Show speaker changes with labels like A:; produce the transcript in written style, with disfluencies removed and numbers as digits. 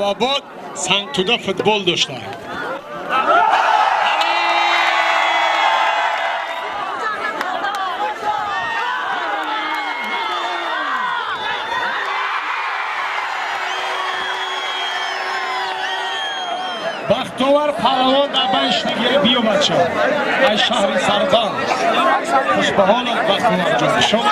A: Jalolobod Sangtuda futbol do'stlari. بختور پهلوان در بنشنگی بیو بچه ای شهری سرطان خوش به حالت بختور جان شما